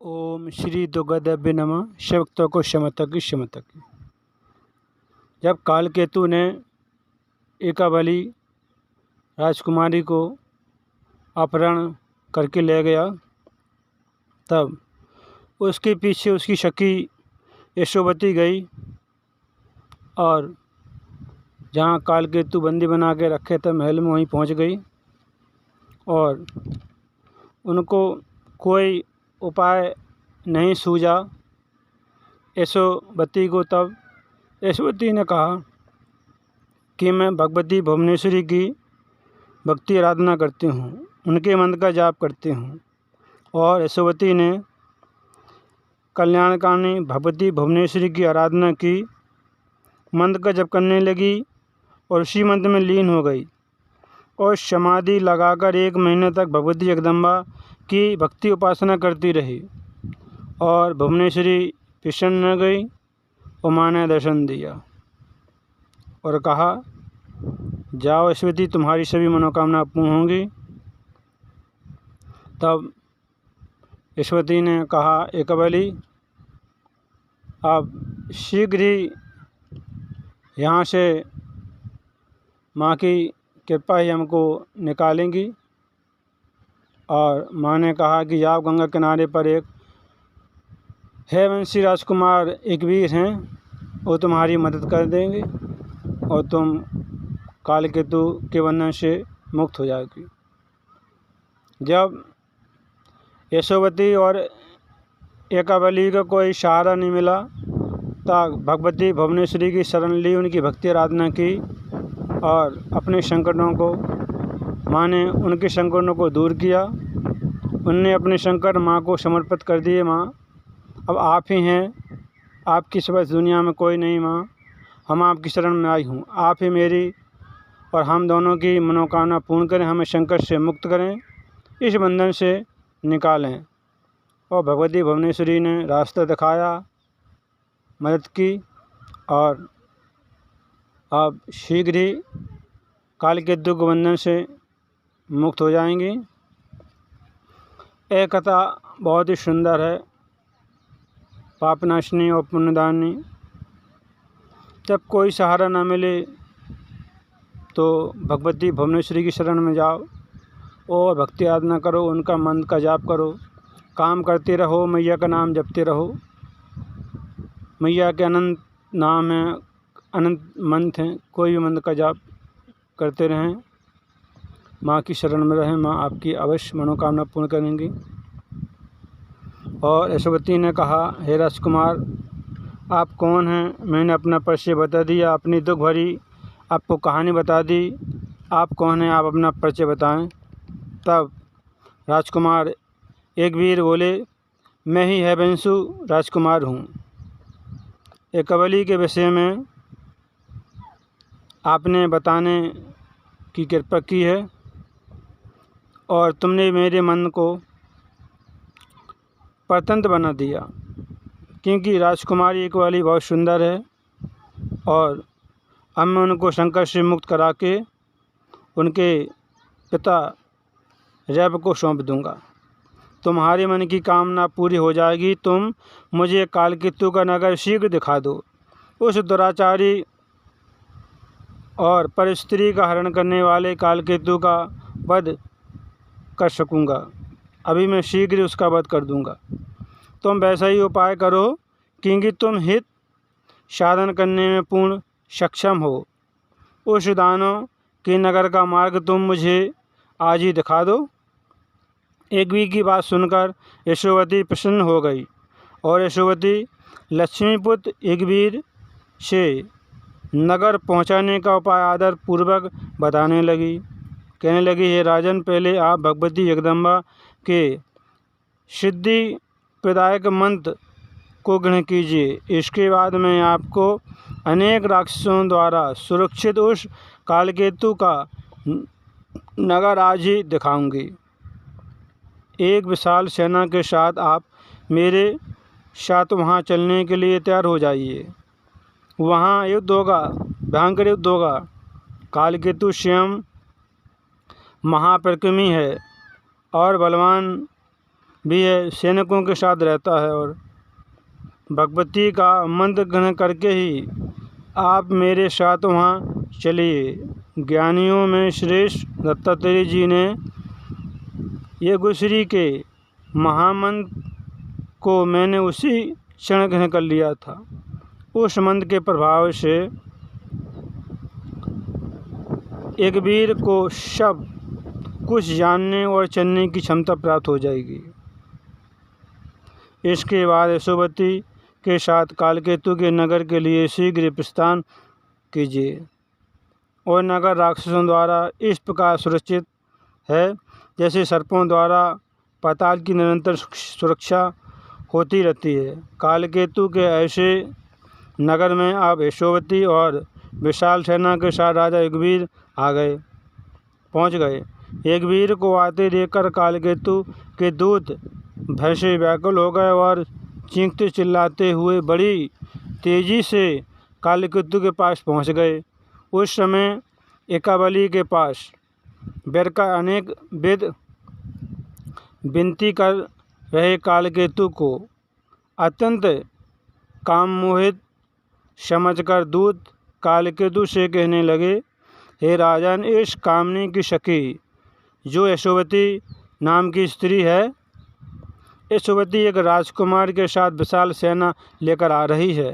ओम श्री दुर्गादेव्य नमः। शक्तों को क्षमता की क्षमता की। जब कालकेतु ने एकावली राजकुमारी को अपहरण करके ले गया, तब उसके पीछे उसकी सखी यशोवती गई और जहाँ कालकेतु बंदी बना के रखे थे महल में, वहीं पहुँच गई और उनको कोई उपाय नहीं सूझा यशोवती को। तब यशोवती ने कहा कि मैं भगवती भुवनेश्वरी की भक्ति आराधना करती हूँ, उनके मंत्र का जाप करती हूँ। और यशोवती ने कल्याणकारिणी भगवती भुवनेश्वरी की आराधना की, मंत्र का जप करने लगी और उसी मंत्र में लीन हो गई और समाधि लगाकर 1 महीने तक भगवती जगदम्बा की भक्ति उपासना करती रही। और भुवनेश्वरी प्रसन्न न गई और माँ ने दर्शन दिया और कहा, जाओ यशोवती, तुम्हारी सभी मनोकामना पूर्ण होंगी। तब यशोवती ने कहा, एकावली, आप शीघ्र ही यहाँ से माँ की कृपा ही हमको निकालेंगी। और माँ ने कहा कि आप गंगा किनारे पर एक वंशी राजकुमार एक वीर हैं, वो तुम्हारी मदद कर देंगे और तुम कालकेतु के बंधन से मुक्त हो जाओगी। जब यशोवती और एकावली को कोई सहारा नहीं मिला, तब भगवती भुवनेश्वरी की शरण ली, उनकी भक्ति आराधना की और अपने संकटों को माँ ने उनके संकटों को दूर किया। उनने अपने संकट माँ को समर्पित कर दिए। माँ, अब आप ही हैं, आपकी सिवा इस दुनिया में कोई नहीं। माँ, हम आपकी शरण में आई हूँ, आप ही मेरी और हम दोनों की मनोकामना पूर्ण करें, हमें संकट से मुक्त करें, इस बंधन से निकालें। और भगवती भुवनेश्वरी ने रास्ता दिखाया, मदद की और आप शीघ्र ही कालकेतु के बंधन से मुक्त हो जाएंगी। यह कथा बहुत ही सुंदर है, पापनाशनी और पुण्यदानी। जब कोई सहारा ना मिले तो भगवती भुवनेश्वरी की शरण में जाओ और भक्ति आराधना करो, उनका मंत्र का जाप करो, काम करते रहो, मैया का नाम जपते रहो। मैया के अनंत नाम हैं, अनंत मंत्र हैं, कोई भी मंत्र का जाप करते रहें, माँ की शरण में रहें, माँ आपकी अवश्य मनोकामना पूर्ण करेंगी। और यशोवती ने कहा, हे राजकुमार, आप कौन हैं? मैंने अपना परिचय बता दिया, अपनी दुख भरी आपको कहानी बता दी। आप कौन हैं? आप अपना परिचय बताएं। तब राजकुमार एक वीर बोले, मैं ही वंशु राजकुमार हूँ। एकावली के विषय में आपने बताने की कृपा की है और तुमने मेरे मन को परतंत्र बना दिया, क्योंकि राजकुमारी एकावली बहुत सुंदर है और अब मैं उनको संकट से मुक्त करा के उनके पिता रैव को सौंप दूंगा। तुम्हारे मन की कामना पूरी हो जाएगी। तुम मुझे कालकेतु का नगर शीघ्र दिखा दो, उस दुराचारी और परस्त्री का हरण करने वाले कालकेतु का वध कर सकूँगा। अभी मैं शीघ्र उसका वध कर दूंगा। तुम वैसा ही उपाय करो, क्योंकि तुम हित साधन करने में पूर्ण सक्षम हो। उस दानव के नगर का मार्ग तुम मुझे आज ही दिखा दो। एक वीर की बात सुनकर यशोवती प्रसन्न हो गई और यशोवती लक्ष्मीपुत्र एक वीर से नगर पहुंचाने का उपाय आदर पूर्वक बताने लगी। कहने लगी, हे राजन, पहले आप भगवती जगदम्बा के सिद्धि प्रदायक मंत्र को ग्रहण कीजिए। इसके बाद मैं आपको अनेक राक्षसों द्वारा सुरक्षित उस कालकेतु का नगर आज ही दिखाऊंगी। एक विशाल सेना के साथ आप मेरे साथ वहां चलने के लिए तैयार हो जाइए। वहां युद्ध होगा, भयंकर युद्ध होगा। कालकेतु स्वयं महापराक्रमी है और बलवान भी है, सैनिकों के साथ रहता है और भगवती का मंत्र ग्रहण करके ही आप मेरे साथ वहाँ चलिए। ज्ञानियों में श्रेष्ठ दत्तात्रेय जी ने ये गुसरी के महामंत्र को मैंने उसी क्षण ग्रहण कर लिया था। उस मंत्र के प्रभाव से एक वीर को सब कुछ जानने और चलने की क्षमता प्राप्त हो जाएगी। इसके बाद यशोवती के साथ कालकेतु के नगर के लिए शीघ्र प्रस्थान कीजिए। और नगर राक्षसों द्वारा इस प्रकार सुरक्षित है जैसे सर्पों द्वारा पाताल की निरंतर सुरक्षा होती रहती है। कालकेतु के ऐसे नगर में अब यशोवती और विशाल सेना के साथ राजा युगवीर पहुंच गए। युगवीर को आते देखकर कालकेतु के दूत भय से व्याकुल हो गए और चीखते चिल्लाते हुए बड़ी तेजी से कालकेतु के पास पहुंच गए। उस समय एकावली के पास बैठकर अनेक वेद विनती कर रहे कालकेतु को अत्यंत काममोहित समझकर दूत कालकेतु से कहने लगे, हे राजन, इस कामनी की सखी जो यशोवती नाम की स्त्री है, यशोवती एक राजकुमार के साथ विशाल सेना लेकर आ रही है।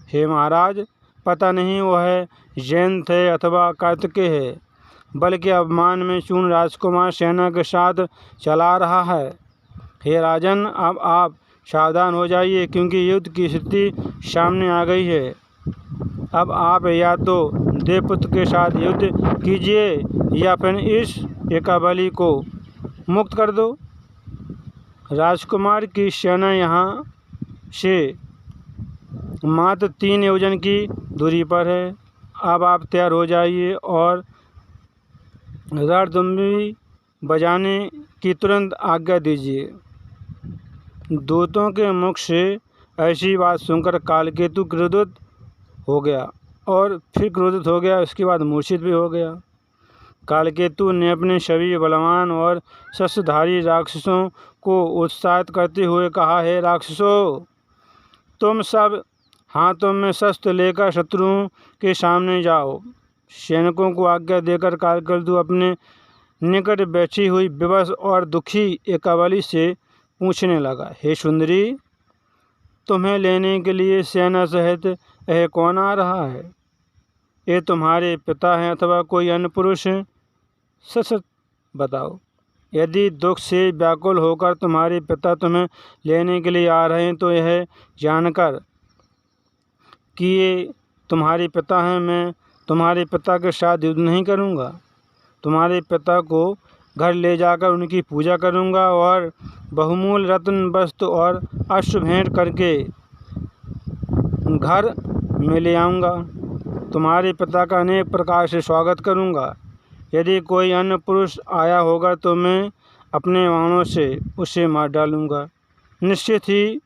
हे महाराज, पता नहीं वह जयंत है अथवा कार्तिकेय है, बल्कि अपमान में चूर्ण राजकुमार सेना के साथ चला रहा है। हे राजन, अब आप सावधान हो जाइए क्योंकि युद्ध की स्थिति सामने आ गई है। अब आप या तो देवपुत्र के साथ युद्ध कीजिए या फिर इस एकावली को मुक्त कर दो। राजकुमार की सेना यहाँ से मात्र 3 योजन की दूरी पर है। अब आप तैयार हो जाइए और रणदुंदुभी बजाने की तुरंत आज्ञा दीजिए। दूतों के मुख से ऐसी बात सुनकर कालकेतु क्रोधित हो गया और फिर क्रोधित हो गया, उसके बाद मूर्छित भी हो गया। कालकेतु ने अपने सभी बलवान और शस्त्रधारी राक्षसों को उत्साहित करते हुए कहा, हे राक्षसों, तुम सब हाथों में शस्त्र लेकर शत्रुओं के सामने जाओ। सैनिकों को आज्ञा देकर कालकेतु अपने निकट बैठी हुई विवश और दुखी एकावली से पूछने लगा, हे सुंदरी, तुम्हें लेने के लिए सेना सहित यह कौन आ रहा है? ये तुम्हारे पिता हैं अथवा कोई अन्य पुरुष हैं? सच बताओ। यदि दुख से व्याकुल होकर तुम्हारे पिता तुम्हें लेने के लिए आ रहे हैं तो यह जानकर कि ये तुम्हारे पिता हैं, मैं तुम्हारे पिता के साथ युद्ध नहीं करूँगा। तुम्हारे पिता को घर ले जाकर उनकी पूजा करूँगा और बहुमूल्य रत्न वस्तु और अश्व भेंट करके घर में ले आऊँगा। तुम्हारे पिता का अनेक प्रकार से स्वागत करूँगा। यदि कोई अन्य पुरुष आया होगा तो मैं अपने बाणों से उसे मार डालूँगा। निश्चित ही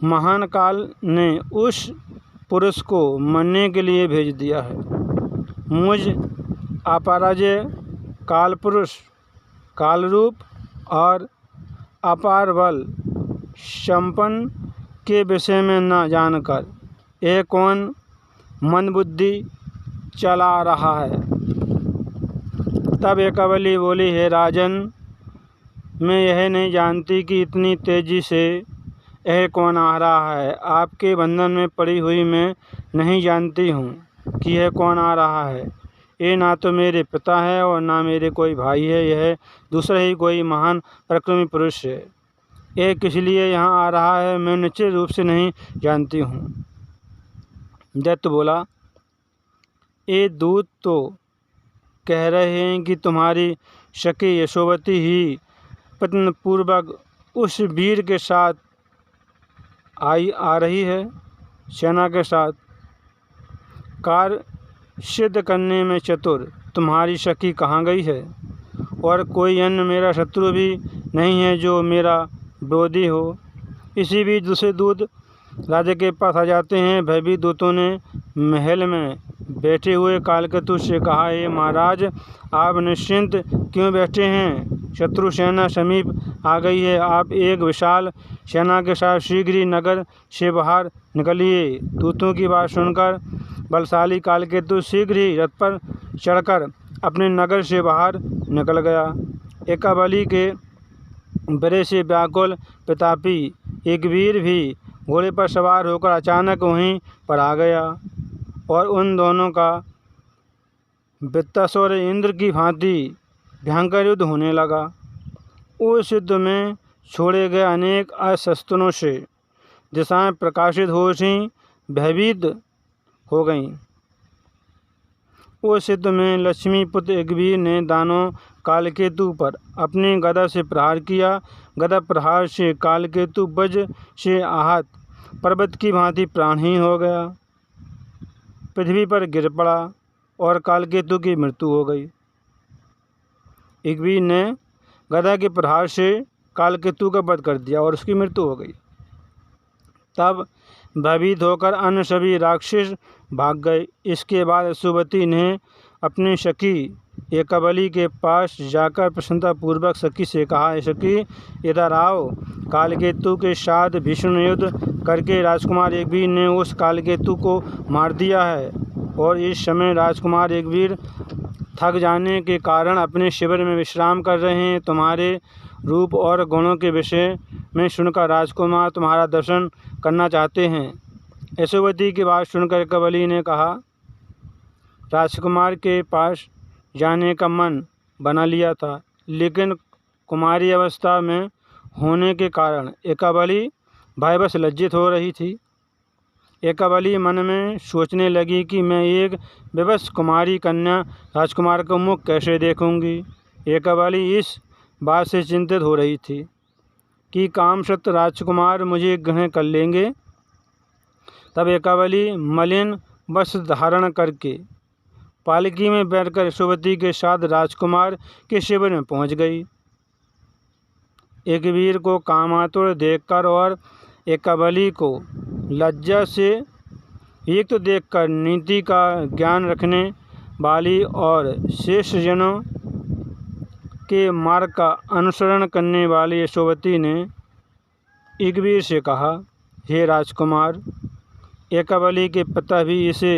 महान काल ने उस पुरुष को मरने के लिए भेज दिया है। मुझ अपराजय काल पुरुष, काल रूप और अपार बल संपन्न के विषय में न जानकर यह कौन मंदबुद्धि चला रहा है? तब एकावली बोली, हे राजन, मैं यह नहीं जानती कि इतनी तेजी से यह कौन आ रहा है। आपके बंधन में पड़ी हुई मैं नहीं जानती हूँ कि यह कौन आ रहा है। ये ना तो मेरे पिता है और ना मेरे कोई भाई है, यह दूसरा ही कोई महान पराक्रमी पुरुष है। यह किस लिए यहाँ आ रहा है मैं निश्चित रूप से नहीं जानती हूँ। दैत्य बोला, ये दूत तो कह रहे हैं कि तुम्हारी सखी यशोवती ही प्रयत्नपूर्वक उस वीर के साथ आ रही है। सेना के साथ कार्य सिद्ध करने में चतुर तुम्हारी सखी कहाँ गई है? और कोई अन्य मेरा शत्रु भी नहीं है जो मेरा विरोधी हो। इसी बीच दूसरे दूत राजा के पास आ जाते हैं। भयभीत दूतों ने महल में बैठे हुए कालकेतु से कहा, हे महाराज, आप निश्चिंत क्यों बैठे हैं? शत्रु सेना समीप आ गई है। आप एक विशाल सेना के साथ शीघ्र ही नगर से बाहर निकलिए। दूतों की बात सुनकर बलशाली कालकेतु शीघ्र ही रथ पर चढ़कर अपने नगर से बाहर निकल गया। एकाबली के बड़े से व्याकुल प्रतापी एक वीर भी घोड़े पर सवार होकर अचानक वहीं पर आ गया और उन दोनों का वृत्तासुर इंद्र की भांति भयंकर युद्ध होने लगा। उस युद्ध में छोड़े गए अनेक अस्त्रों से दिशाएं प्रकाशित हो सी भयभीत हो गईं। उस युद्ध में लक्ष्मीपुत्र एकवीर ने दानव कालकेतु पर अपनी गदा से प्रहार किया। गदा प्रहार से कालकेतु वज्र से आहत पर्वत की भांति प्राणहीन हो गया, पृथ्वी पर गिर पड़ा और कालकेतु की मृत्यु हो गई। एकवीर ने गदा के प्रहार से कालकेतु का वध कर दिया और उसकी मृत्यु हो गई। तब भयभीत होकर अन्य सभी राक्षस भाग गए। इसके बाद अश्वती ने अपनी सखी एकाबली के पास जाकर प्रसन्नतापूर्वक सखी से कहा, सखी इधर आओ। कालकेतु के साथ भीषण युद्ध करके राजकुमार एकवीर ने उस कालकेतु को मार दिया है और इस समय राजकुमार एकवीर थक जाने के कारण अपने शिविर में विश्राम कर रहे हैं। तुम्हारे रूप और गुणों के विषय में सुनकर राजकुमार तुम्हारा दर्शन करना चाहते हैं। यशोवती की बात सुनकर एकाबली ने कहा, राजकुमार के पास जाने का मन बना लिया था, लेकिन कुमारी अवस्था में होने के कारण एकाबली भयवश लज्जित हो रही थी। एकाबली मन में सोचने लगी कि मैं एक विवश कुमारी कन्या राजकुमार का मुख कैसे देखूंगी। एकाबली इस बात से चिंतित हो रही थी कि कामसक्त राजकुमार मुझे ग्रहण कर लेंगे। तब एकाबली मलिन वस्त्र धारण करके पालकी में बैठकर यशोवती के साथ राजकुमार के शिविर में पहुंच गई। एकवीर को कामातुर देखकर और एकाबली को लज्जा से युक्त देखकर नीति का ज्ञान रखने वाली और शेष जनों के मार्ग का अनुसरण करने वाली यशोवती ने एकवीर से कहा, हे राजकुमार, एकाबली के पिता भी इसे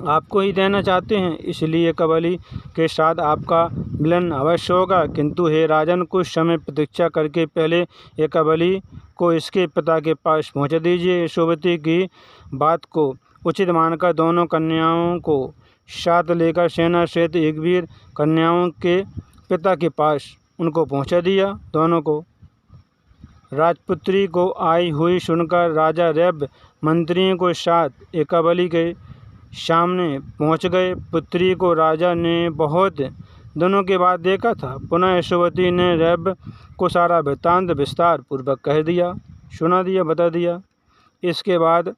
आपको ही देना चाहते हैं, इसलिए एकाबली के साथ आपका मिलन अवश्य होगा। किंतु हे राजन, कुछ समय प्रतीक्षा करके पहले एकाबली को इसके पिता के पास पहुंचा दीजिए। यशोवती की बात को उचित मानकर दोनों कन्याओं को साथ लेकर सेना सहित एकवीर कन्याओं के पिता के पास उनको पहुंचा दिया। दोनों को राजपुत्री को आई हुई सुनकर राजा रैब मंत्रियों के साथ एकाबली के सामने पहुंच गए। पुत्री को राजा ने बहुत दिनों के बाद देखा था। पुनः यशोवती ने रैब को सारा वृत्तांत विस्तार पूर्वक कह दिया, सुना दिया, बता दिया। इसके बाद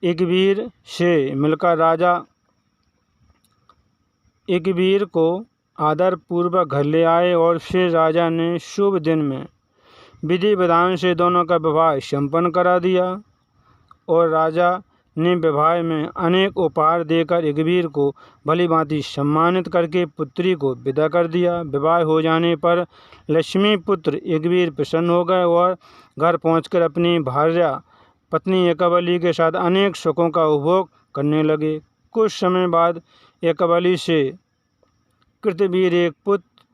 एकवीर से मिलकर राजा एकवीर को आदर पूर्वक घर ले आए और फिर राजा ने शुभ दिन में विधि विधान से दोनों का विवाह संपन्न करा दिया और राजा ने विवाह में अनेक उपहार देकर एकवीर को भली भांति सम्मानित करके पुत्री को विदा कर दिया। विवाह हो जाने पर लक्ष्मी पुत्र एकवीर प्रसन्न हो गए और घर पहुंचकर अपनी भार्या पत्नी एकाबली के साथ अनेक सुखों का उपभोग करने लगे। कुछ समय बाद एकाबली से कृतवीर एक पुत्र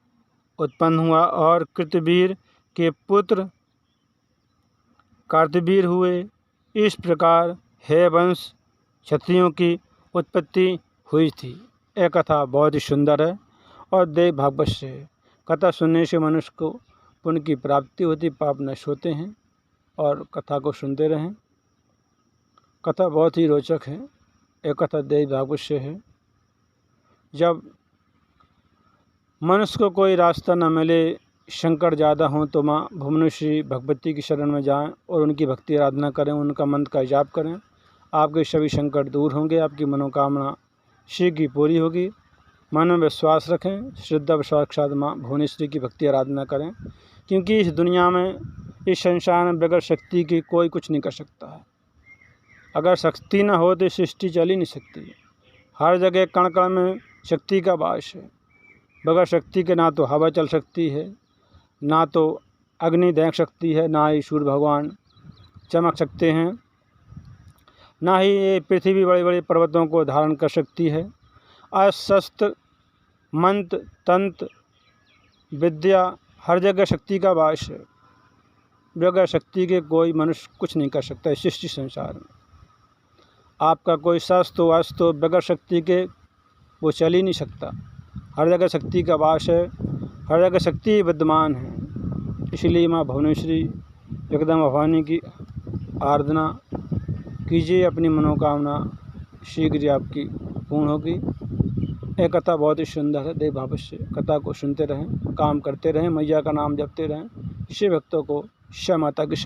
उत्पन्न हुआ और कृतवीर के पुत्र कार्तवीर हुए। इस प्रकार हे वंश क्षत्रियों की उत्पत्ति हुई थी। यह कथा बहुत ही सुंदर है और देव भागवत से है। कथा सुनने से मनुष्य को पुण्य की प्राप्ति होती, पाप नष्ट होते हैं। और कथा को सुनते रहें। कथा बहुत ही रोचक है। यह कथा देव भागवत से है। जब मनुष्य को कोई रास्ता न मिले, संकट ज़्यादा हो, तो माँ भुवनेश्वरी भगवती की शरण में जाएं और उनकी भक्ति आराधना करें, उनका मंत्र का जाप करें। आपके सभी संकट दूर होंगे, आपकी मनोकामना शीघ्र ही पूरी होगी। मन में विश्वास रखें, श्रद्धा विश्वास के साथ माँ भुवनेश्वरी की भक्ति आराधना करें, क्योंकि इस दुनिया में, इस संसार में बगैर शक्ति के कोई कुछ नहीं कर सकता है। अगर शक्ति न हो तो सृष्टि चल ही नहीं सकती। हर जगह कण कण में शक्ति का वास है। बगैर शक्ति के ना तो हवा चल सकती है, ना तो अग्नि देख सकती है, ना ही सूर्य भगवान चमक सकते हैं, ना ही ये पृथ्वी बड़े बड़े पर्वतों को धारण कर सकती है। अस्त्र मंत्र तंत्र विद्या हर जगह शक्ति का वास है। बगैर शक्ति के कोई मनुष्य कुछ नहीं कर सकता इस सृष्टि संसार में। आपका कोई शस्त्र अस्त्र हो, बगैर शक्ति के वो चल ही नहीं सकता। हर जगह शक्ति का वास है, हर जगह शक्ति विद्यमान है। इसलिए माँ भुवनेश्वरी जगदम्बा भवानी की आराधना कीजिए, अपनी मनोकामना शीघ्र ही आपकी पूर्ण होगी। यह कथा बहुत ही सुंदर है। देव भाव से कथा को सुनते रहें, काम करते रहें, मैया का नाम जपते रहें। इसे भक्तों को श्या माता की